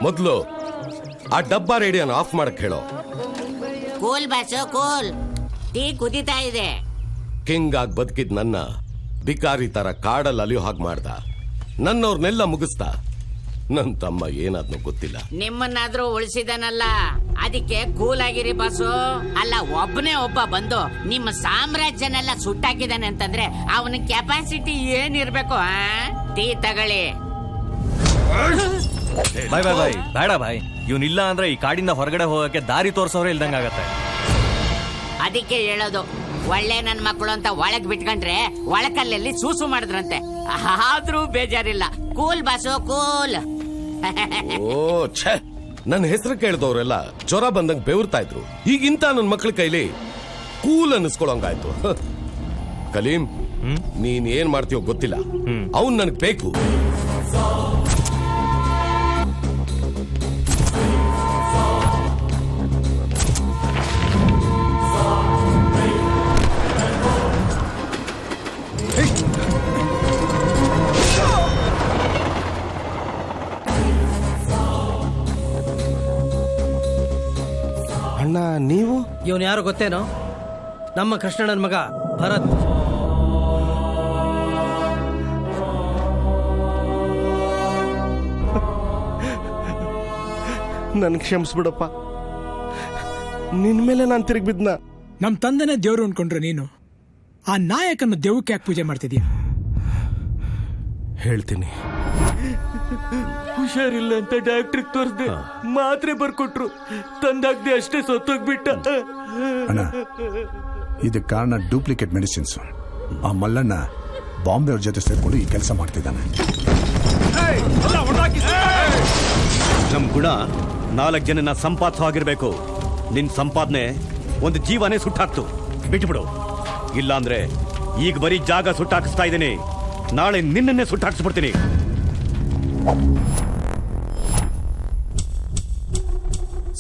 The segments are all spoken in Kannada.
ಮೊದ್ಲು ಆ ಡಬ್ಬಾ ರೇಡಿಯೋನ ಆಫ್ ಮಾಡಕ್ ಹೇಳೋ. Cool boss cool. ಟೀ ಕುದಿತಾ ಇದೆ. ಕಿಂಗ್ ಆಗಿ ಬದುಕಿದ್ ನನ್ನ ಬಿಕಾರಿ ತರ ಕಾಡಲ್ಲಿ ಅಲಿಯೋ ಹಾಗೆ ಮಾಡ್ದ. ನನ್ನವ್ರನ್ನೆಲ್ಲ ಮುಗಿಸ್ದ. ನನ್ ತಮ್ಮ ಏನಾದ್ನೋ ಗೊತ್ತಿಲ್ಲ. ನಿಮ್ಮನ್ನಾದ್ರೂ ಉಳಿಸಿದನಲ್ಲ, ಅದಕ್ಕೆ ಕೂಲ್ ಆಗಿರಿ ಬಾಸು. ಅಲ್ಲ, ಒಬ್ಬನೇ ಒಬ್ಬ ಬಂದು ನಿಮ್ಮ ಸಾಮ್ರಾಜ್ಯನೆಲ್ಲ ಸುಟ್ಟಾಕಿದಾನೆ ಅಂತಂದ್ರೆ ಅವನ ಕೆಪಾಸಿಟಿ ಏನಿರ್ಬೇಕು? ಟೀ ತಗೊಳ್ಳಿ. ಬಾಯ್ ಬಾಯ್ ಬಾಯ್, ಬೇಡ ಬಾಯ್. ಇವನಿಲ್ಲ ಅಂದ್ರೆ ಈ ಕಾಡಿಂದ ಹೊರಗಡೆ ಹೋಗಕ್ಕೆ ದಾರಿ ತೋರ್ಸೋರೆ ಇಲ್ದಂಗಾಗತ್ತೆ. ಅದಕ್ಕೆ ಹೇಳೋದು, ಒಳ್ಳೆ ನನ್ ಮಕ್ಕಳು ಅಂತ ಒಳಗ್ ಬಿಟ್ಕೊಂಡ್ರೆ ಒಳಕಲ್ಲಲ್ಲಿ ಸೂಸು ಮಾಡಿದ್ರಂತೆ. ಆದ್ರೂ ಬೇಜಾರಿಲ್ಲ. Cool boss cool. ಓ ಛೇ, ನನ್ನ ಹೆಸರು ಕೇಳಿದವ್ರೆಲ್ಲ ಜ್ವರ ಬಂದಂಗ್ ಬೆವರ್ತಾ ಇದ್ರು. ಈಗಿಂತ ನನ್ನ ಮಕ್ಳ ಕೈಲಿ ಕೂಲ್ ಅನ್ನಿಸ್ಕೊಳಂಗಾಯ್ತು. ಕಲೀಂ, ನೀನ್ ಏನ್ ಮಾಡ್ತೀಯೋ ಗೊತ್ತಿಲ್ಲ. ಅವನ್ ನನಗ್ ಬೇಕು. ಅಣ್ಣ, ನೀವು? ಇವನು ಯಾರು ಗೊತ್ತೇನೋ? ನಮ್ಮ ಕೃಷ್ಣಣ್ಣನ ಮಗ ಭರತ್. ನನ್ ಕ್ಷಮಿಸ್ಬಿಡಪ್ಪ. ನಿನ್ ಮೇಲೆ ನಾನು ತಿರುಗಿ ಬಿದ್ನ. ನಮ್ ತಂದೆನೇ ದೇವ್ರು ಅನ್ಕೊಂಡ್ರೆ ನೀನು ಆ ನಾಯಕನ ದೇವಕ್ಕೆ ಯಾಕೆ ಪೂಜೆ ಮಾಡ್ತಿದ್ಯಾ? ಹೇಳ್ತೀನಿ. ಹುಷಾರಿಲ್ಲ ಅಂತ ಡಾಕ್ಟ್ರಿಗೆ ತೋರಿಸ್ದೆ, ಮಾತ್ರೆ ಬರ್ಕೊಟ್ರು, ತಂದಾಗ್ದೆ ಅಷ್ಟೇ ಸತ್ತೋಗ್ಬಿಟ್ಟ. ಅಣ್ಣ, ಇದಕ್ಕೆ ಕಾರಣ ಡೂಪ್ಲಿಕೇಟ್ ಮೆಡಿಸಿನ್ಸ್. ಆ ಮಲ್ಲಣ್ಣ ಬಾಂಬೆ ಅವ್ರ ಜೊತೆ ಸೇರ್ಕೊಂಡು ಈ ಕೆಲಸ ಮಾಡ್ತಿದ್ದಾನೆ. ನಮ್ ಗುಣ 4 ಜನನ ಸಂಪಾದಿಸವಾಗಿರ್ಬೇಕು. ನಿನ್ ಸಂಪಾದನೆ ಒಂದು ಜೀವನೇ ಸುಟ್ಟಾಕ್ತು. ಬಿಟ್ಬಿಡು. ಇಲ್ಲಾಂದ್ರೆ ಈಗ ಬರೀ ಜಾಗ ಸುಟ್ಟಾಕಿಸ್ತಾ ಇದ್ದೀನಿ, ನಾಳೆ ನಿನ್ನನ್ನೇ ಸುಟ್ಟಾಕ್ಸ್ಬಿಡ್ತೀನಿ.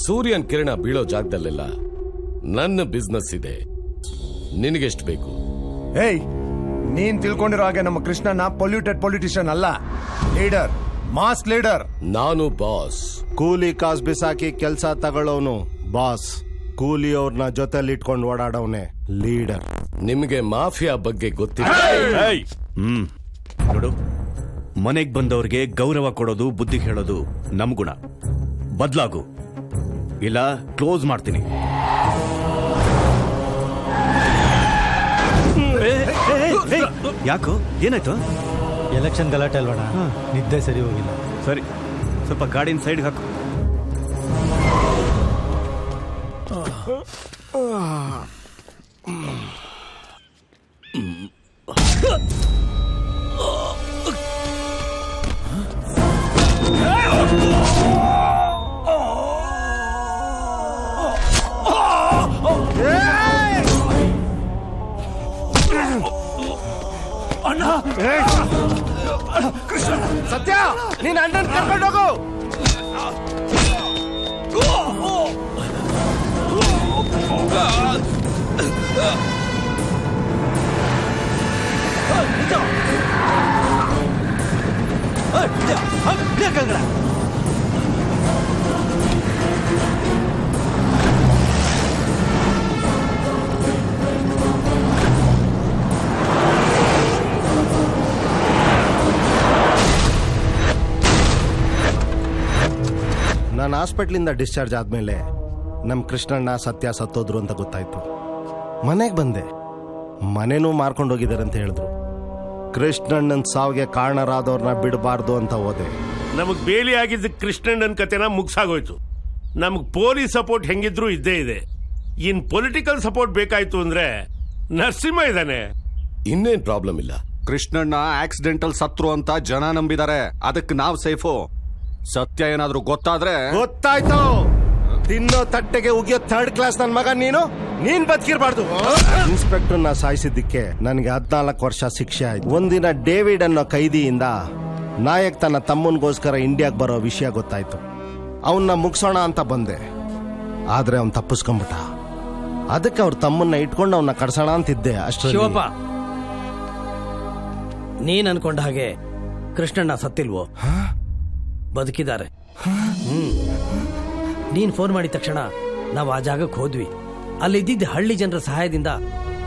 ಸೂರ್ಯನ್ ಕಿರಣ ಬೀಳೋ ಜಾಗದಲ್ಲೆಲ್ಲ ನನ್ನ ಬಿಸ್ನೆಸ್ ಇದೆ. ನಿನಗೆಷ್ಟು ಬೇಕು? ಏಯ್, ನೀನ್ ತಿಳ್ಕೊಂಡಿರೋ ಹಾಗೆ ನಮ್ಮ ಕೃಷ್ಣಣ್ಣ ಪೊಲ್ಯೂಟೆಡ್ ಪೊಲಿಟಿಷಿಯನ್ ಅಲ್ಲ, ಲೀಡರ್, ಮಾಸ್ ಲೀಡರ್. ನಾನು ಬಾಸ್. ಕೂಲಿ ಕಾಸು ಬಿಸಾಕಿ ಕೆಲಸ ತಗೊಳ್ಳೋನು ಬಾಸ್. ಕೂಲಿಯವ್ರನ್ನ ಜೊತೆಲಿ ಇಟ್ಕೊಂಡು ಓಡಾಡೋನೆ ಲೀಡರ್. ನಿಮಗೆ ಮಾಫಿಯಾ ಬಗ್ಗೆ ಗೊತ್ತಿಲ್ಲ. ನೋಡು, ಮನೆಗ್ ಬಂದವ್ರಿಗೆ ಗೌರವ ಕೊಡೋದು, ಬುದ್ಧಿ ಹೇಳೋದು ನಮ್ ಗುಣ. ಬದ್ಲಾಗು, ಇಲ್ಲ ಕ್ಲೋಸ್ ಮಾಡ್ತೀನಿ. ಯಾಕೋ, ಏನಾಯ್ತು? ಎಲೆಕ್ಷನ್ ಗಲಾಟೆ ಅಲ್ವಣ, ನಿದ್ದೆ ಸರಿ ಹೋಗಿಲ್ಲ. ಸರಿ, ಸ್ವಲ್ಪ ಗಾಡಿನ ಸೈಡ್ಗೆ ಹಾಕು. ಸತ್ಯ, ನೀನ್ ಅಣ್ಣನ್ ಕರ್ಕೊಂಡು ಹೋಗು. ನಾನು ಹಾಸ್ಪಿಟ್ಲಿಂದ ಡಿಸ್ಚಾರ್ಜ್ ಆದ್ಮೇಲೆ ನಮ್ ಕೃಷ್ಣಣ್ಣ ಸತ್ಯ ಸತ್ತೋದ್ರು ಅಂತ ಗೊತ್ತಾಯ್ತು. ಮನೆಗೆ ಬಂದೆ, ಮನೆನೂ ಮಾರ್ಕೊಂಡು ಹೋಗಿದ್ದಾರೆ ಅಂತ ಹೇಳಿದ್ರು. ಕೃಷ್ಣಣ್ಣನ್ ಸಾವಿಗೆ ಕಾರಣರಾದವ್ರನ್ನ ಬಿಡಬಾರ್ದು ಅಂತ ಹೋದೆ. ನಮಗ್ ಬೇಲಿ ಆಗಿದ್ದ ಕೃಷ್ಣಣ್ಣನ ಕತೆನ ಮುಗ್ಸಾಗೋಯ್ತು. ನಮಗ್ ಪೊಲೀಸ್ ಸಪೋರ್ಟ್ ಹೆಂಗಿದ್ರು ಇದ್ದೇ ಇದೆ. ಇನ್ ಪೊಲಿಟಿಕಲ್ ಸಪೋರ್ಟ್ ಬೇಕಾಯ್ತು ಅಂದ್ರೆ ನರಸಿಂಹ ಇದ್ದಾನೆ. ಇನ್ನೇನ್ ಪ್ರಾಬ್ಲಮ್ ಇಲ್ಲ. ಕೃಷ್ಣಣ್ಣ ಆಕ್ಸಿಡೆಂಟಲ್ ಸತ್ರು ಅಂತ ಜನ ನಂಬಿದ್ದಾರೆ, ಅದಕ್ಕೆ ನಾವ್ ಸೇಫು. ಸತ್ಯ ಏನಾದ್ರೂ ಗೊತ್ತಾದ್ರೆ? ಗೊತ್ತಾಯ್ತು. ತಿನ್ನೋ ತಟ್ಟೆಗೆ ಉಗಿಯೋ 3rd ಕ್ಲಾಸ್ ನನ್ ಮಗ ನೀನ್ ಬದುಕಿರ್ಬಾರ್ದು. ಇನ್ಸ್ಪೆಕ್ಟರ್ನ ಸಾಯಿಸಿದ್ದಕ್ಕೆ ನನಗೆ 14 ವರ್ಷ ಶಿಕ್ಷೆ ಆಯ್ತು. ಒಂದಿನ ಡೇವಿಡ್ ಅನ್ನೋ ಕೈದಿಯಿಂದ ನಾಯಕ್ ತನ್ನ ತಮ್ಮನ್ಗೋಸ್ಕರ ಇಂಡಿಯಾಗ್ ಬರೋ ವಿಷಯ ಗೊತ್ತಾಯ್ತು. ಅವನ್ನ ಮುಗಿಸೋಣ ಅಂತ ಬಂದೆ, ಆದ್ರೆ ಅವ್ನ್ ತಪ್ಪಿಸ್ಕೊಂಡ್ಬಿಟ್ಟ. ಅದಕ್ಕೆ ಅವ್ರ ತಮ್ಮನ್ನ ಇಟ್ಕೊಂಡು ಅವನ್ನ ಕಡ್ಸೋಣ ಅಂತಿದ್ದೆ. ಅಷ್ಟೇ. ಶಿವಪ್ಪ, ನೀನ್ ಅನ್ಕೊಂಡ ಹಾಗೆ ಕೃಷ್ಣಣ್ಣ ಸತ್ತಿಲ್ವೋ? ಬದುಕಿದ್ದಾರೆ. ನೀನ್ ಫೋನ್ ಮಾಡಿದ ತಕ್ಷಣ ನಾವು ಆ ಜಾಗಕ್ಕೆ ಹೋದ್ವಿ. ಅಲ್ಲಿದ್ದ ಹಳ್ಳಿ ಜನರ ಸಹಾಯದಿಂದ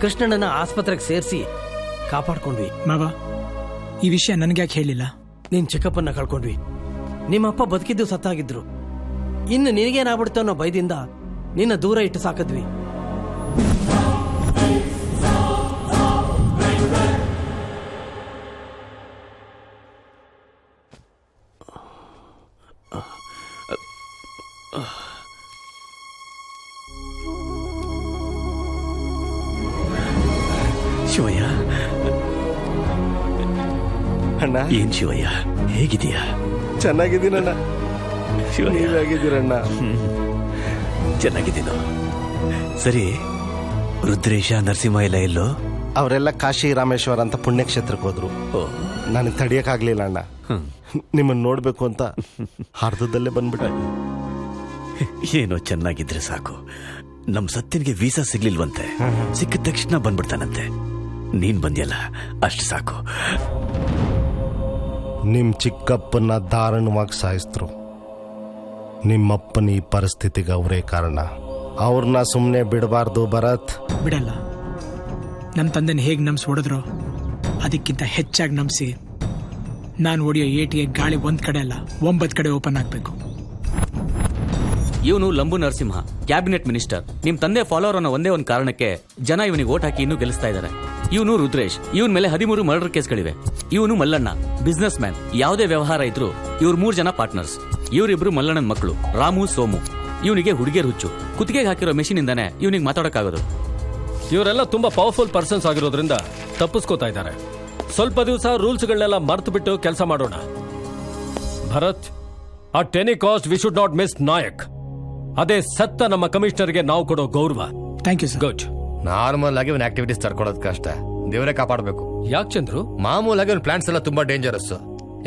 ಕೃಷ್ಣಣ್ಣನ ಆಸ್ಪತ್ರೆಗೆ ಸೇರಿಸಿ ಕಾಪಾಡ್ಕೊಂಡ್ವಿ. ಮಾವ, ಈ ವಿಷಯ ನನ್ಗ್ಯಾಕೆ ಹೇಳಿಲ್ಲ? ನಿನ್ ಚಿಕ್ಕಪ್ಪನ್ನ ಕಳ್ಕೊಂಡ್ವಿ. ನಿಮ್ಮಪ್ಪ ಬದುಕಿದ್ದು ಸತ್ತಾಗಿದ್ರು. ಇನ್ನು ನಿನಗೇನಾಗ್ಬಿಡ್ತು ಅನ್ನೋ ಭಯದಿಂದ ನಿನ್ನ ದೂರ ಇಟ್ಟು ಸಾಕಿದ್ವಿ. ಶಿವಯ್ಯ, ಅಣ್ಣ, ಏನ್ ಶಿವಯ್ಯ, ಹೇಗಿದೀಯಾ? ಚೆನ್ನಾಗಿದ್ದೀನಣ್ಣ. ಶಿವಯ್ಯ, ನೀವಾಗಿದ್ದೀರಣ್ಣ. ಚೆನ್ನಾಗಿದ್ದೀನೋ? ಸರಿ, ರುದ್ರೇಶ ನರಸಿಂಹ ಎಲ್ಲ ಎಲ್ಲೋ? ಅವರೆಲ್ಲ ಕಾಶಿ ರಾಮೇಶ್ವರ ಅಂತ ಪುಣ್ಯಕ್ಷೇತ್ರಕ್ಕೆ ಹೋದ್ರು. ನನಗೆ ತಡಿಯಕ್ಕಾಗ್ಲಿಲ್ಲ ಅಣ್ಣ. ನಿಮ್ಮನ್ನ ನೋಡ್ಬೇಕು ಅಂತ ಅರ್ಧದಲ್ಲೇ ಬಂದ್ಬಿಟ್ಟೆ. ಏನೋ ಚೆನ್ನಾಗಿದ್ರೆ ಸಾಕು. ನಮ್ ಸತ್ಯನಿಗೆ ವೀಸಾ ಸಿಗ್ಲಿಲ್ವಂತೆ, ಸಿಕ್ಕಿದ ತಕ್ಷಣ ಬಂದ್ಬಿಡ್ತಾನಂತೆ. ನೀನ್ ಬಂದ್ಯಲ್ಲ, ಅಷ್ಟು ಸಾಕು. ನಿಮ್ ಚಿಕ್ಕಪ್ಪನ ದಾರುಣವಾಗಿ ಸಾಯಿಸಿದ್ರು. ನಿಮ್ಮಪ್ಪನ ಈ ಪರಿಸ್ಥಿತಿಗೆ ಅವರೇ ಕಾರಣ. ಅವ್ರನ್ನ ಸುಮ್ಮನೆ ಬಿಡಬಾರ್ದು ಭರತ್. ಬಿಡಲ್ಲ. ನಮ್ಮ ತಂದೆನ ಹೇಗೆ ನಂಬಿಸಿ ಹೊಡೆದ್ರು ಅದಕ್ಕಿಂತ ಹೆಚ್ಚಾಗಿ ನಂಬಿಸಿ ನಾನು ಹೊಡೆಯೋ ಏಟಿಗೆ ಗಾಳಿ ಒಂದ್ ಕಡೆ ಅಲ್ಲ 9 ಕಡೆ ಓಪನ್ ಆಗ್ಬೇಕು. ಇವನು ಲಂಬು ನರಸಿಂಹ, ಕ್ಯಾಬಿನೆಟ್ ಮಿನಿಸ್ಟರ್. ನಿಮ್ ತಂದೆ ಫಾಲೋವರ್ ಅನ್ನೋ ಒಂದೇ ಒಂದು ಕಾರಣಕ್ಕೆ ಜನ ಇವನಿಗೆ ಓಟ್ ಹಾಕಿ ಇನ್ನೂ ಗೆಲ್ಲಿಸ್ತಾ ಇದ್ದಾರೆ. ಇವನು ರುದ್ರೇಶ್, ಇವನ್ ಮೇಲೆ 13 ಮರ್ಡರ್ ಕೇಸ್ಗಳಿವೆ. ಇವನು ಮಲ್ಲಣ್ಣ, ಬಿಸ್ನೆಸ್ ಮ್ಯಾನ್. ಯಾವುದೇ ವ್ಯವಹಾರ ಇದ್ರು ಇವ್ರು 3 ಜನ ಪಾರ್ಟ್ನರ್ಸ್. ಇವರಿಬ್ರು ಮಲ್ಲಣ್ಣನ ಮಕ್ಕಳು, ರಾಮು, ಸೋಮು. ಇವನಿಗೆ ಹುಡುಗಿಯರ್ ಹುಚ್ಚು. ಕುತ್ತಿಗೆಗೆ ಹಾಕಿರೋ ಮೆಷಿನ್ ಇಂದಾನೆ ಇವನಿಗೆ ಮಾತಾಡೋಕ್ಕಾಗೋದು. ಇವರೆಲ್ಲ ತುಂಬಾ ಪವರ್ಫುಲ್ ಪರ್ಸನ್ಸ್ ಆಗಿರೋದ್ರಿಂದ ತಪ್ಪಿಸ್ಕೋತಾ ಇದ್ದಾರೆ. ಸ್ವಲ್ಪ ದಿವಸ ರೂಲ್ಸ್ಗಳನ್ನೆಲ್ಲ ಮರ್ತು ಬಿಟ್ಟು ಕೆಲಸ ಮಾಡೋಣ. Bharat, at any cost we should not miss Nayak. ಅದೇ ಸತ್ತ ನಮ್ಮ ಕಮಿಷನರ್ಗೆ ನಾವು ಕೊಡೋ ಗೌರವ. Thank you sir. Good. Normal ಆಗಿ ಒಂದು ಆಕ್ಟಿವಿಟೀಸ್ ತರ್ಕೊಳ್ಳೋದು ಕಷ್ಟ, ದೇವರೇ ಕಾಪಾಡಬೇಕು. ಯಾಕೆ ಚಂದ್ರು? ಮಾಮೂಲಾಗಿ ಒಂದು ಪ್ಲಾಂಟ್ಸ್ ಎಲ್ಲ ತುಂಬಾ ಡೇಂಜರಸ್.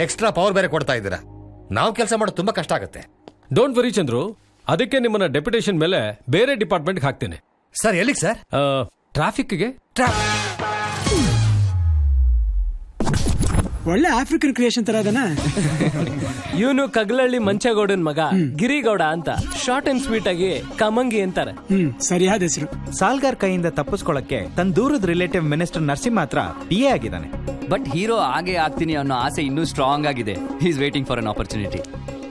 ಎಕ್ಸ್ಟ್ರಾ ಪವರ್ ಬೇರೆ ಕೊಡ್ತಾ ಇದ್ದೀರಾ. ನಾವು ಕೆಲಸ ಮಾಡೋದು ತುಂಬಾ ಕಷ್ಟ ಆಗುತ್ತೆ. ಡೋಂಟ್ ವರಿ ಚಂದ್ರು, ಅದಕ್ಕೆ ನಿಮ್ಮನ್ನ ಡೆಪ್ಯುಟೇಷನ್ ಮೇಲೆ ಬೇರೆ ಡಿಪಾರ್ಟ್ಮೆಂಟ್ ಹಾಕ್ತೇನೆ. ಸರ್, ಎಲ್ಲಿಗೆ ಸರ್? ಟ್ರಾಫಿಕ್ಗೆ. ಒಳ್ಳೆ ಆಫ್ರಿಕನ್ ಕ್ರಿಯೇಷನ್ ತರ ಅದನ್ನ. ಇವನು ಕಗ್ಲಳ್ಳಿ ಮಂಚಗೌಡನ್ ಮಗ ಗಿರಿಗೌಡ ಅಂತ. ಶಾರ್ಟ್ ಅಂಡ್ ಸ್ವೀಟ್ ಆಗಿ ಕಮಂಗಿ ಅಂತಾರೆ. ಸರಿಯಾದ ಹೆಸರು. ಸಾಲ್ಗಾರ್ ಕೈಯಿಂದ ತಪ್ಪಿಸ್ಕೊಳ್ಳಕ್ಕೆ ತನ್ನ ದೂರದ ರಿಲೇಟಿವ್ ಮಿನಿಸ್ಟರ್ ನರಸಿಂಹ ಹತ್ರ PA ಆಗಿದ್ದಾನೆ. ಬಟ್ ಹೀರೋ ಹಾಗೆ ಆಗ್ತೀನಿ ಅನ್ನೋ ಆಸೆ ಇನ್ನೂ ಸ್ಟ್ರಾಂಗ್ ಆಗಿದೆ. He is waiting for an opportunity.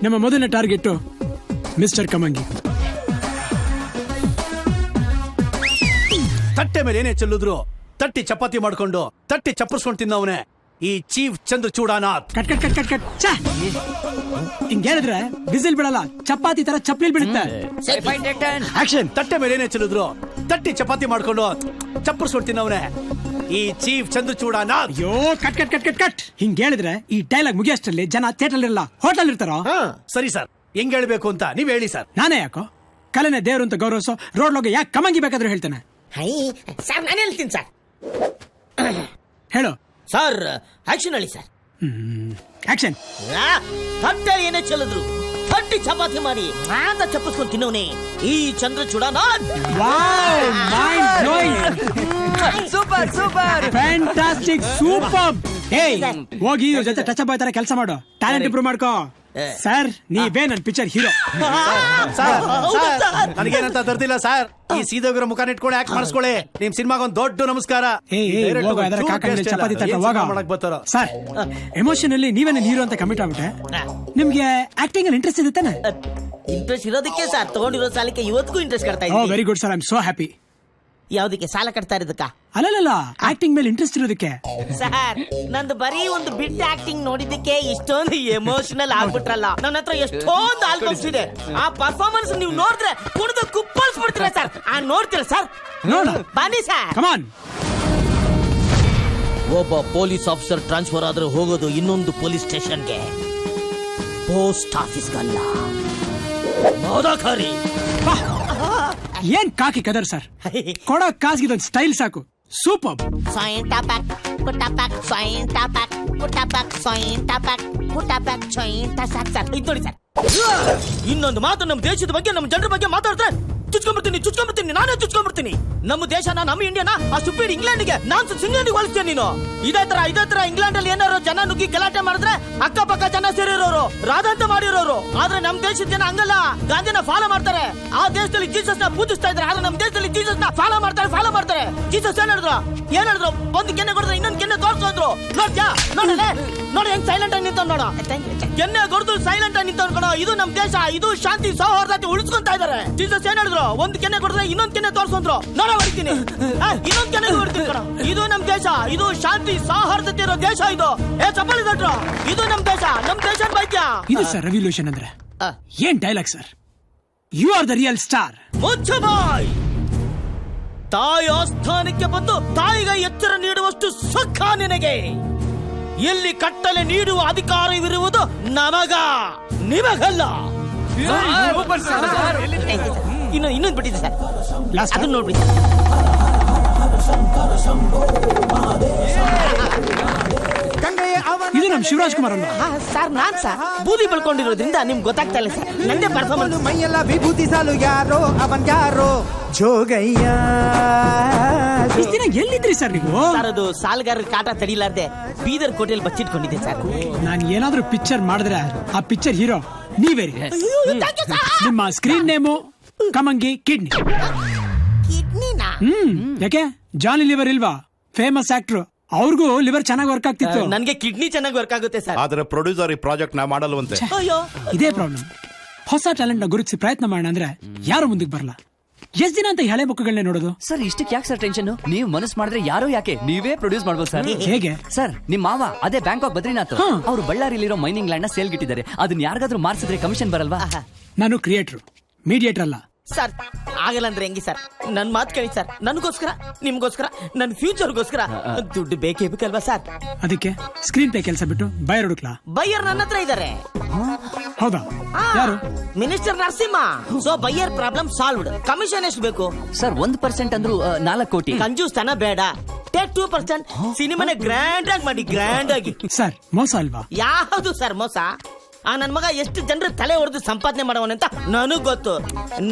ನಮ್ಮ ಮೊದಲನೇ ಟಾರ್ಗೆಟ್ ಮಿಸ್ಟರ್ ಕಮಂಗಿ. ತಟ್ಟೆ ಮೇಲೆ ಏನೇ ಚೆಲ್ಲಿದ್ರು ತಟ್ಟಿ ಚಪಾತಿ ಮಾಡ್ಕೊಂಡು ತಟ್ಟಿ ಚಪ್ಪರ್ಸ್ಕೊಂಡು ತಿನ್ನವನೇ ಈ chief Chandrachudanath. Cut cut cut cut cut ಛೆ! ಹಿಂಗೇಳಿದ್ರೆ ಬಿಸಿಲ್ ಬಿಡಲ್ಲ, ಚಪಾತಿ ತರ ಚಪ್ಪಲಿ ಬಿಡುತ್ತೆ. ಆಕ್ಷನ್. ತಟ್ಟೆ ಮೇಲೆ ಏನೇ ಚೆಲ್ಲಿದ್ರು ತಟ್ಟಿ ಚಪಾತಿ ಮಾಡ್ಕೊಂಡು ಚಪ್ಪರ್ಸ್ಕೊಂಡು ತಿನ್ನವನೇ ಈ ಚೀಫ್ ಚಂದ್ರಚೂಡಾನಾಥ್. ಅಯ್ಯೋ, cut cut cut cut cut. ಹಿಂಗೇಳಿದ್ರೆ ಈ ಡೈಲಾಗ್ ಮುಗಿಯಷ್ಟರಲ್ಲಿ ಜನ ಥಿಯೇಟರ್ ಇರಲ್ಲ, ಹೋಟೆಲ್ ಇರ್ತಾರೋ. ಸರಿ ಸರ್, ಹೆಂಗ್ ಹೇಳ್ಬೇಕು ಅಂತ ನೀವ್ ಹೇಳಿ ಸರ್. ನಾನೇ ಯಾಕೋ ಕಲೆನೇ ದೇವ್ರು ಅಂತ ಗೌರವಿಸೋ ರೋಡ್ ಲೋಗ ಯಾಕೆ ಕಮಂಗಿ ಬೇಕಾದ್ರೂ ಹೇಳ್ತಾನೆ. ಸರ್, ನಾನು ಹೇಳ್ತೀನಿ ಸರ್. ಹೇಳು ಸರ್. ಆಕ್ಷನ್ ಹೇಳಿ ಸರ್. ಆಕ್ಷನ್. ತಟ್ಟೆ ಏನೇ ಚೆಲ್ಲಿದ್ರು ತಟ್ಟಿ ಚಪಾತಿ ಮಾಡಿ ಮಾತ ಚಪ್ಪಿಸ್ಕೊಂಡು ತಿನ್ನೋನೆ ಈ Chandrachudanath. Super super fantastic super. ಹೋಗಿ ಇವ್ರ ಜೊತೆ ಟಚ್ ಅಪ್ ತರ ಕೆಲಸ ಮಾಡು, ಟ್ಯಾಲೆಂಟ್ ಇಂಪ್ರೂವ್ ಮಾಡ್ಕೋ. ಸರ್, ನೀವೇ ನನ್ನ ಪಿಕ್ಚರ್ ಹೀರೋ. ನನಗೇನಂತ ತರ್ದಿಲ್ಲ ಸರ್. ಈ ಸೀದೋಗಿರೋ ಮುಖಾನ ಇಟ್ಕೊಂಡು ಯಾಕೆ ಮಾಡಿಸ್ಕೊಳ್ಳಿ. ನಿಮ್ ಸಿನಿಮಾಗ ಒಂದು ದೊಡ್ಡ ನಮಸ್ಕಾರ. ಚಪಾತಿ ಸರ್, ಎಮೋಷನ್ ಅಲ್ಲಿ ನೀವೇ ನನ್ನ ಹೀರೋ ಅಂತ ಕಮಿಟ್ ಆಗ್ಬಿಟ್ಟೆ. ನಿಮ್ಗೆ ಆಕ್ಟಿಂಗ್ ಅಲ್ಲಿ ಇಂಟ್ರೆಸ್ಟ್ ಇದೆ ತಾನೆ? ಇಂಟ್ರೆಸ್ಟ್ ಇರೋದಕ್ಕೆ ಸರ್ ತಗೊಂಡಿರೋ ಸಾಲಕ್ಕೆ ಇವತ್ತಿಗೂ ಇಂಟ್ರೆಸ್ಟ್ ಕಟ್ತಾ ಇದ್ದೀನಿ. Very good sir, I am so happy. ಯಾವ್ದಕ್ಕೆ ಸಾಲ ಕಟ್ತಾ ಇರೋದಕ್ಕ? ಅಲ್ಲಲ್ಲ, ಆಕ್ಟಿಂಗ್ ಮೇಲೆ ಇಂಟ್ರೆಸ್ಟ್ ಇರೋದಕ್ಕೆ. ಸರ್, ನಂದು ಬರೀ ಒಂದು ಬಿಟ್ ಆಕ್ಟಿಂಗ್ ನೋಡಿದ್ದಕ್ಕೆ ಇಷ್ಟೊಂದು ಎಮೋಷನಲ್ ಆಗ್ಬಿಟ್ರಲ್ಲ. ನನ್ನ ಹತ್ರ ಎಷ್ಟೊಂದು ಆಲ್ಬಮ್ಸ್ ಇದೆ. ಆ ಪರ್ಫಾರ್ಮೆನ್ಸ್ ನೀವು ನೋಡಿದ್ರೆ ಕುಣಿದು ಕುಪ್ಪಳಿಸ್ಬಿಡ್ತೀರಾ ಸರ್. ನೋಡ್ತೀರಾ ಸರ್? ನೋಡ ಬನ್ನಿ ಸರ್. ಕಮಾನ್. ಒಬ್ಬ ಪೊಲೀಸ್ ಆಫೀಸರ್ ಟ್ರಾನ್ಸ್ಫರ್ ಆದ್ರೆ ಹೋಗೋದು ಇನ್ನೊಂದು ಪೊಲೀಸ್ ಸ್ಟೇಷನ್ಗೆ, ಪೋಸ್ಟ್ ಆಫೀಸ್ಗಲ್ಲ. ಏನ್ ಕಾಕಿ ಕದರ್ ಸರ್, ಕೊಡೋ ಕಾಸ್ಗಿದೊಂದು ಸ್ಟೈಲ್ ಸಾಕು. ಸೂಪರ್. ಇನ್ನೊಂದು ಮಾತು ನಮ್ಮ ದೇಶದ ಬಗ್ಗೆ ನಮ್ಮ ಜನರ ಬಗ್ಗೆ ಮಾತಾಡಿದ್ರೆ ಚುಚ್ಕೊಂಡ್ಬಿಡ್ತೀನಿ ನಾನೇ ಚುಚ್ಕೊಂಡ್ಬಿಡ್ತೀನಿ. ನಮ್ಮ ದೇಶನ ನಮ್ಮ ಇಂಡಿಯಾನ ಆ ಸ್ಟುಪಿಡ್ ಇಂಗ್ಲೆಂಡ್ಗೆ ನಾನ್ ಇಂಗ್ಲೆಂಡ್ಗೆ ಹೋಲಿಸ್ತೀಯ ನೀನು. ಇದೇ ತರ ಇಂಗ್ಲೆಂಡ್ ಅಲ್ಲಿ ಏನಾರು ಜನ ನುಗ್ಗಿ ಗಲಾಟೆ ಮಾಡಿದ್ರೆ ಅಕ್ಕಪಕ್ಕ ಜನ ಸೇರಿರೋರು ರಾಧಾಂತ ಮಾಡಿರೋರು. ಆದ್ರೆ ನಮ್ ದೇಶದ ಜನ ಹಂಗಲ್ಲ, ಗಾಂಧಿನ ಫಾಲೋ ಮಾಡ್ತಾರೆ. ಆ ದೇಶದಲ್ಲಿ ಜೀಸಸ್ ನ ಪೂಜಿಸ್ತಾ ಇದ್ರೆ, ಆದ್ರೆ ನಮ್ಮ ದೇಶದಲ್ಲಿ ಜೀಸಸ್ ನ ಫಾಲೋ ಮಾಡ್ತಾರೆ. ಜೀಸಸ್ ಏನ್ ಹೇಳಿದ್ರು ಒಂದು ಕೆನ್ನೆ ಕೊಡಿದ್ರೆ ಇನ್ನೊಂದು ಕೆನ್ನೆ ತೋರ್ಸೋದ್ರು. ನೋಡ್ಯಾ ನೋಡಿ ಹೆಂಗ್ ಸೈಲೆಂಟ್ ಆಗಿ ನಿಂತ ನೋಡ. ಕೆನ್ನೆ ಕೊಡ್ದು ಸೈಲೆಂಟ್ ಆಗಿ ನಿಂತ ಕಣ. ಇದು ನಮ್ ದೇಶ, ಇದು ಶಾಂತಿ ಸೌಹಾರ್ದತೆ ಉಳಿಸ್ಕೊಂತ ಇದಾರೆ. ಜೀಸಸ್ ಏನ್ ಹೇಳಿದ್ರು, ಒಂದ್ ಕೆನ್ನೆ ಕೊಡಿದ್ರೆ ಇನ್ನೊಂದ್ ಕೆನ್ನೆ ತೋರ್ಸಂದ್ರು. ನೋಡ ಹೊಡಿತೀನಿ, ಇನ್ನೊಂದ್ ಕೆನ್ನೆ ಹೊಡಿತೀನಿ ಕಣ. ಇದು ನಮ್ ದೇಶ, ಇದು ಶಾಂತಿ ಸೌಹಾರ್ದತೆ ಇರೋ ದೇಶ. ಇದು ಚಪ್ಪಲಿ ಕೊಟ್ರು, ಇದು ನಮ್ ದೇಶ ಬೈತ್ಯ. ಇದು ಸರ್ ರೆವಲ್ಯೂಷನ್ ಅಂದ್ರೆ ಏನ್ dialogue sir? You are the real star. ಬಾಯ್, ತಾಯಿ ಆಸ್ಥಾನಕ್ಕೆ ಬಂದು ತಾಯಿಗೆ ಎಚ್ಚರ ನೀಡುವಷ್ಟು ಸುಖ ನಿನಗೆ. ಎಲ್ಲಿ ಕಟ್ಟಲೆ ನೀಡುವ ಅಧಿಕಾರವಿರುವುದು ನಿಮಗಲ್ಲ. ಇನ್ನೊಂದು ಬಿಟ್ಟಿದೆ ಸರ್, ಅದನ್ನ ನೋಡ್ಬಿಡಿ. ಇದು ನಮ್ ಶಿವರಾಜ್ ಕುಮಾರ್ ಅಲ್ಲ ಸರ್? ನಾನ್ ಸರ್ ಬೂದಿ ಬೆಳ್ಕೊಂಡಿರೋದ್ರಿಂದ ನಿಮ್ಗೆ ಗೊತ್ತಾಗ್ತಾ ಇಲ್ಲ ಸರ್. ನಂದೇ ಪರ್ಫಾರ್ಮೆನ್ಸ್. ಮೈಯೆಲ್ಲ ವಿಭೂತಿ ಸಾಲು ಯಾರೋ ಅವನ್ ಯಾರೋ ಜೋಗಯ್ಯ. ಇಷ್ಟು ದಿನ ಎಲ್ಲಿದ್ರಿ ಸರ್ ನೀವು? ಸರ್ ಅದು ಸಾಲಗಾರರ ಕಾಟ ತಡಿಲಾರ್ದೆ ಬೀದರ್ ಕೋಟೆಲ್ ಬಚ್ಚಿಟ್ಕೊಂಡಿದ್ದೆ ಸರ್. ನಾನು ಏನಾದ್ರೂ ಪಿಕ್ಚರ್ ಮಾಡಿದ್ರೆ ಆ ಪಿಕ್ಚರ್ ಹೀರೋ ನೀವೇ. ನಿಮ್ಮ ಸ್ಕ್ರೀನ್ ನೇಮು ಕಮಂಗಿ ಕಿಡ್ನಿ. ಯಾಕೆ ಜಾನಿ ಲಿವರ್ ಇಲ್ವಾ? ಫೇಮಸ್ ಆಕ್ಟರ್, ಅವ್ರಿಗೂ ಲಿವರ್ ಚೆನ್ನಾಗಿ ವರ್ಕ್ ಆಗ್ತಿತ್ತು. ನನ್ಗೆ ಕಿಡ್ನಿ ಚೆನ್ನಾಗಿ ವರ್ಕ್ ಆಗುತ್ತೆ ಸರ್. ಆದ್ರೆ ಪ್ರೊಡ್ಯೂಸರ್ ಈ ಪ್ರಾಜೆಕ್ಟ್ ನಾ ಮಾಡಲ್ವಂತೆ. ಇದೇ ಪ್ರಾಬ್ಲಮ್. ಹೊಸ ಟ್ಯಾಲೆಂಟ್ ನ ಗುರುತಿಸಿ ಪ್ರಯತ್ನ ಮಾಡೋಣ ಅಂದ್ರೆ ಯಾರು ಮುಂದಕ್ಕೆ ಬರಲ್ಲ. ಎಷ್ಟ್ ದಿನ ಅಂತ ಹಳೆ ಮುಖಗಳನ್ನೇ ನೋಡೋದು? ಸರ್ ಇಷ್ಟಕ್ಕೆ ಯಾಕೆ ಸರ್ ಟೆನ್ಷನ್? ನೀವು ಮನಸ್ಸು ಮಾಡಿದ್ರೆ ಯಾರೋ ಯಾಕೆ ನೀವೇ ಪ್ರೊಡ್ಯೂಸ್ ಮಾಡ್ಬೋದು ಸರ್. ಹೇಗೆ ಸರ್? ನಿಮ್ ಮಾವ ಅದೇ ಬ್ಯಾಂಕಾಕ್ ಬದ್ರಿನಾಥ್ ಅವರು ಬಳ್ಳಾರಿಲಿರೋ ಮೈನಿಂಗ್ ಲ್ಯಾಂಡ್ ನ ಸೇಲ್ ಗಿಟ್ಟಿದ್ದಾರೆ. ಅದನ್ನ ಯಾರಿಗಾದ್ರೂ ಮಾರ್ಸಿದ್ರೆ ಕಮಿಷನ್ ಬರಲ್ವಾ? ನಾನು ಕ್ರಿಯೇಟರ್, ಮೀಡಿಯೇಟರ್ ಅಲ್ಲ ಸರ್. ಆಗಲ್ಲ ಅಂದ್ರೆ ಹೆಂಗಿ ಸರ್? ನನ್ ಮಾತು ಕೇಳಿ ಸರ್. ನನ್ಗೋಸ್ಕರ, ನಿಮ್ಗೋಸ್ಕರ, ನನ್ ಫ್ಯೂಚರ್ಗೋಸ್ಕರ ದುಡ್ಡು ಬೇಕಲ್ವಾ ಸರ್? ಅದಕ್ಕೆ ಸ್ಕ್ರೀನ್ ಪ್ಲೇ ಕೆಲಸ ಬಿಟ್ಟು ಬಯರ್ ಹುಡುಕ್ಲಾ? ಬಯ್ಯರ್ ನನ್ನ ಹತ್ರ ಇದಾರೆ. ಹೌದಾ? ಯಾರು? Minister Narasimha. So buyer problem solved. Commission ಎಷ್ಟು ಬೇಕು ಸರ್? 1% ಅಂದ್ರೂ 4 ಕೋಟಿ. ಕಂಜೂಸ್ ತನ ಬೇಡ. ಟೇಕ್ 2%. ಸಿನಿಮಾನೇ ಗ್ರ್ಯಾಂಡ್ ಆಗಿ ಮಾಡಿ, ಗ್ರ್ಯಾಂಡ್ ಆಗಿ. ಸರ್ ಮೋಸ ಅಲ್ವಾ? ಯಾವುದು ಸರ್ ಮೋಸ? ಆ ನನ್ ಮಗ ಎಷ್ಟು ಜನರ ತಲೆ ಹೊಡೆದು ಸಂಪಾದನೆ ಮಾಡವನಂತ ನನಗ್ ಗೊತ್ತು.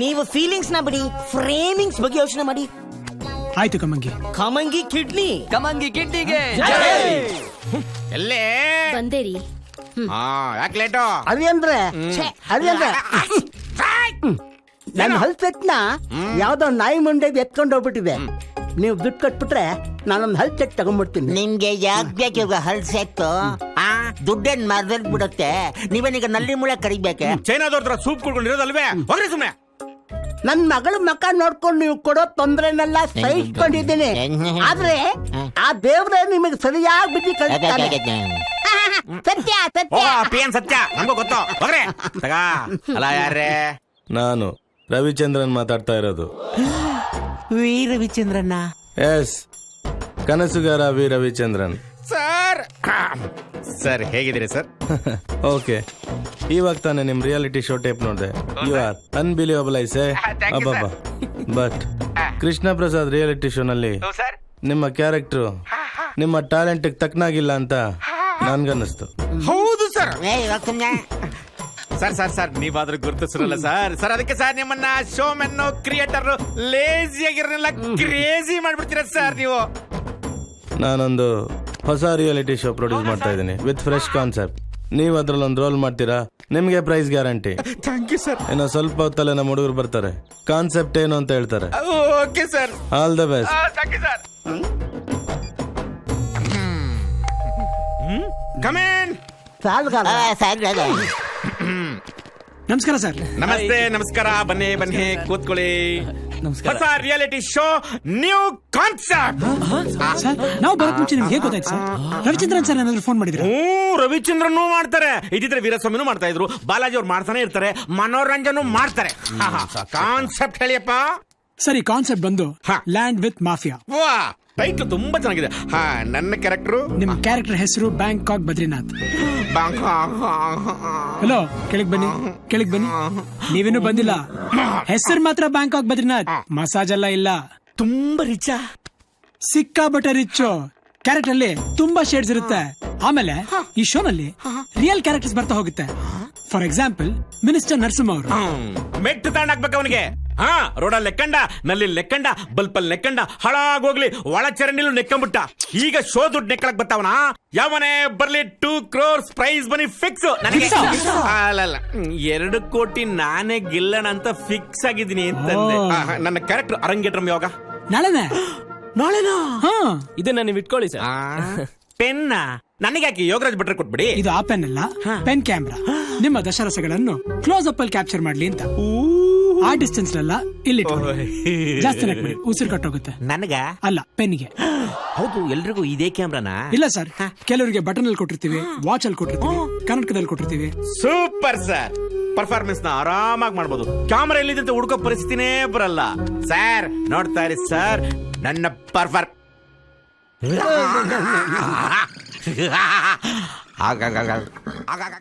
ನೀವು ಫೀಲಿಂಗ್ಸ್ ನ ಬಿಡಿ, ಫ್ರೇಮಿಂಗ್ಸ್ ಬಗ್ಗೆ ಯೋಚನೆ ಮಾಡಿ. ಆಯ್ತು ಕಮಂಗಿ ಕಿಡ್ನಿಗೆ ಎಲ್ಲೇ ಬಂದೇರಿ. ಯಾಕೆ ಲೇಟು? ಅದೇಂದ್ರೆ ನನ್ನ ಹಲ್ಸೆಟ್ನ ಯಾವ್ದೋ ನಾಯಿ ಮುಂಡೆ ಎತ್ಕೊಂಡು ಹೋಗ್ಬಿಟ್ಟಿದೆ. ನೀವು ದುಡ್ಡು ಕೊಟ್ಬಿಟ್ರೆ ನಾನೊಂದು ಹಲ್ ಸೆಟ್ ತಗೊಂಡ್ಬಿಡ್ತೀನಿ. ನಿಮ್ಗೆ ಯಾಕೆ ಬೇಕು ಇವಾಗ ಹಲ್ ಸೆಟ್ಟು? ದುಡ್ಡೇನ್ ಮರದಲ್ಲಿ ಬಿಡುತ್ತೆ. ನೀವೇನೀಗ ನಲ್ಲಿ ಮುಳೆ ಕಡಿಬೇಕೆ? ಚೈನಾದವ್ರ ಸೂಪ್ ಕುಡ್ಕೊಂಡಿರೋದಲ್ವೇ? ಹೋಗ್ರಿ ಸುಮ್ನೆ. ನನ್ ಮಗಳ ಮಕ್ಕ ನೋಡ್ಕೊಂಡು ನೀವು ಕೊಡೋ ತೊಂದ್ರೆನೆಲ್ಲ ಸಹಿಸ್ಕೊಂಡಿದ್ದೀನಿ. ಆದ್ರೆ ಆ ದೇವ್ರೆ ನಿಮಗೆ ಸರಿಯಾಗಿ ಬುದ್ಧಿ ಕಲಿಸ್ತಾನೆ. ಸತ್ಯ ಸತ್ಯ ಪಿಎನ್ ಸತ್ಯ ನಮಗೂ ಗೊತ್ತು. ಹೋಗ್ರಿ ತಗ. ಅಲ್ಲ ಯಾರೇ? ನಾನು ರವಿಚಂದ್ರನ್ ಮಾತಾಡ್ತಾ ಇರೋದು. ವಿ ರವಿಚಂದ್ರನ್ನ? ಎಸ್, ಕನಸುಗಾರ ವಿ ರವಿಚಂದ್ರನ್. ಸರ್ ಹೇಗಿದ್ದೀರಿ ಸರ್? ಓಕೆ, ಇವಾಗ ತಾನೆ ನಿಮ್ ರಿಯಾಲಿಟಿ ಶೋ ಟೇಪ್ ನೋಡಿದೆ. ಯು ಆರ್ ಅನ್ಬಿಲಿಯಬಲ್ ಐಸೆ. ಅಬ್ಬಬ್ಬಾ. But Krishna Prasad reality show ನಲ್ಲಿ ನಿಮ್ಮ ಕ್ಯಾರೆಕ್ಟರ್ ನಿಮ್ಮ ಟ್ಯಾಲೆಂಟ್ ತಕ್ಕನಾಗಿಲ್ಲ ಅಂತ ನನ್ಗನ್ನಿಸ್ತು. ಹೌದು ಸರ್. ಸರ್ ನೀವಾದ್ರೂ ಗುರುತಿಸಿರಲ್ಲ ಸರ್. ಅದಕ್ಕೆ ಸರ್ ನಿಮ್ಮನ್ನ ಶೋ ಮೆನ್ ಕ್ರಿಯೇಟರ್ ಲೇಜಿ ಆಗಿರಲ್ಲ ಕ್ರೇಜಿ ಮಾಡ್ಬಿಡ್ತೀರ ಸರ್ ನೀವು. ನಾನೊಂದು ಹೊಸ ರಿಯಾಲಿಟಿ ಶೋ ಪ್ರೊಡ್ಯೂಸ್ ಮಾಡ್ತಾ ಇದ್ದೀನಿ ವಿತ್ ಫ್ರೆಶ್ ಕಾನ್ಸೆಪ್ಟ್. ನೀವು ಅದ್ರಲ್ಲೊಂದು ರೋಲ್ ಮಾಡ್ತೀರಾ, ನಿಮ್ಗೆ prize guarantee. Thank you sir. ಇನ್ನು ಸ್ವಲ್ಪ ಹೊತ್ತಲ್ಲೇ ನಮ್ಮ ಹುಡುಗರು ಬರ್ತಾರೆ, ಕಾನ್ಸೆಪ್ಟ್ ಏನು ಅಂತ ಹೇಳ್ತಾರೆ. Okay sir. All the best. Thank you sir. Come in. ನಮಸ್ಕಾರ ಸರ್. ನಮಸ್ಕಾರ. ಬನ್ನಿ ಕೂತ್ಕೊಳ್ಳಿ. ಹೊಸ ರಿಯಾಲಿಟಿ ಶೋ, ನ್ಯೂ ಕಾನ್ಸೆಪ್ಟ್. ನಾವು ಬರೋಕ್ ಮುಂಚೆ ನಿಮ್ಗೆ ಹೇಗೆ ಗೊತ್ತಾಯ್ತು ಸರ್? ರವಿಚಂದ್ರನ್ ಸರ್ ಏನಾದ್ರು ಫೋನ್ ಮಾಡಿದ್ರು? ರವಿಚಂದ್ರನ್ ಮಾಡ್ತಾರೆ. ಇದಿದ್ರೆ ವೀರಸ್ವಾಮಿನೂ ಮಾಡ್ತಾ ಇದ್ರು. ಬಾಲಾಜಿ ಅವ್ರು ಮಾಡ್ತಾನೆ ಇರ್ತಾರೆ. ಮನೋರಂಜನ್ ಮಾಡ್ತಾರೆ. ಕಾನ್ಸೆಪ್ಟ್ ಹೇಳಿಯಪ್ಪ. ಸರಿ, ಕಾನ್ಸೆಪ್ಟ್ ಬಂದು ಲ್ಯಾಂಡ್ ವಿತ್ ಮಾಫಿಯಾ. ವಾ, ಟೈಟ್ಲ್ ತುಂಬಾ ಚೆನ್ನಾಗಿದೆ. ನನ್ನ ಕ್ಯಾರೆಕ್ಟರ್, ನಿಮ್ ಕ್ಯಾರೆಕ್ಟರ್ ಹೆಸರು ಬ್ಯಾಂಕಾಕ್ ಬದ್ರಿನಾಥ್. ಹಲೋ, ಕೆಳಗ್ ಬನ್ನಿ. ನೀವೇನು ಬಂದಿಲ್ಲ. ಹೆಸರು ಮಾತ್ರ ಬ್ಯಾಂಕಾಕ್ ಬದ್ರಿನಾಥ್. ಮಸಾಜ್ ಎಲ್ಲ ಇಲ್ಲ. ತುಂಬಾ ರಿಚ್, ಸಿಕ್ಕಾಬಟ್ಟೆ ರಿಚ್. ಕ್ಯಾರೆಕ್ಟರ್ ಅಲ್ಲಿ ತುಂಬಾ ಶೇಡ್ಸ್ ಇರುತ್ತೆ. ಆಮೇಲೆ ಈ ಶೋನಲ್ಲಿ ರಿಯಲ್ ಕ್ಯಾರೆಕ್ಟರ್ಸ್ ಬರ್ತಾ ಹೋಗುತ್ತೆ. ಫಾರ್ ಎಕ್ಸಾಂಪಲ್ ಮಿನಿಸ್ಟರ್ ನರಸಿಂಹ ಅವರು. ಮೆಟ್ಟು ತಗೊಂಡಾಗ್ಬೇಕು ಅವನಿಗೆ. ಹಾ ರೋಡಲ್ಲಿ ನೆಕ್ಕಂಡ, ನಲ್ಲಿ ನೆಕ್ಕಂಡ, ಬಲ್ಪಲ್ ನೆಕ್ಕಂಡ, ಹಾಳಾಗೋಗ್ಲಿ ಒಳ ಚರಂಡಿಲು ನೆಕ್ಕಂಬಿಟ್ಟ. ಈಗ ಶೋ ದುಡ್ಡು ನೆಕ್ಕಳಕ್ ಬರ್ತಾವನ. ಯಾವನೇ ಬರ್ಲಿ 2 crores ಪ್ರೈಸ್ ಬನ್ನಿ ಫಿಕ್ಸ್. ನನಗೆ ಅಲ್ಲ 2 ಕೋಟಿ ನಾನೇ ಗೆಲ್ಲಣ ಅಂತ ಫಿಕ್ಸ್ ಆಗಿದ್ದೀನಿ ಅಂತಂದೆ. ನನ್ನ ಕ್ಯಾರೆಕ್ಟರ್ ಅರಂಗೇಟ್ರಮ್ ಯಾವಾಗ? ನಾಳೆನಾ? ಇದನ್ನ ನೀವು ಇಟ್ಕೊಳ್ಳಿ ಸರ್. ಪೆನ್ನ ನನಗೆ ಯಾಕೆ ಯೋಗರಾಜ್ ಭಟ್ರೆ ಕೊಟ್ಬಿಡಿ. ಇದು ಆ ಪೆನ್ ಅಲ್ಲ, ಪೆನ್ ಕ್ಯಾಮ್ರಾ. ನಿಮ್ಮ ದಶರಸಗಳನ್ನು ಕ್ಲೋಸ್ ಅಪ್ ಅಲ್ಲಿ ಕ್ಯಾಪ್ಚರ್ ಮಾಡ್ಲಿ ಅಂತ. ಆ ಡಿಸ್ಟೆನ್ಸ್ ಅಲ್ಲ, ಇಲ್ಲಿ ಜಾಸ್ತಿ ನಕ್ಬಿಡಿ, ಉಸಿರು ಕಟ್ಟೋಗುತ್ತೆ. ನನಗ ಅಲ್ಲ, ಪೆನ್ಗೆ. ಹೌದು, ಎಲ್ರಿಗೂ ಇದೇ ಕ್ಯಾಮ್ರಾನ? ಇಲ್ಲ ಸರ್, ಕೆಲವರಿಗೆ ಬಟನ್ ಅಲ್ಲಿ ಕೊಟ್ಟಿರ್ತೀವಿ, ವಾಚ್ ಅಲ್ಲಿ ಕೊಟ್ಟಿರ್ತೀವಿ, ಕನ್ನಡಕದಲ್ಲಿ ಕೊಟ್ಟಿರ್ತೀವಿ. ಸೂಪರ್ ಸರ್, ಪರ್ಫಾರ್ಮೆನ್ಸ್ ನ ಆರಾಮಾಗಿ ಮಾಡ್ಬೋದು. ಕ್ಯಾಮ್ರಾ ಎಲ್ಲಿದೆ ಅಂತ ಹುಡ್ಕೋ ಪರಿಸ್ಥಿತಿನೇ ಬರಲ್ಲ ಸರ್. ನೋಡ್ತಾ ಇರಿ ಸರ್ ನನ್ನ ಆಗ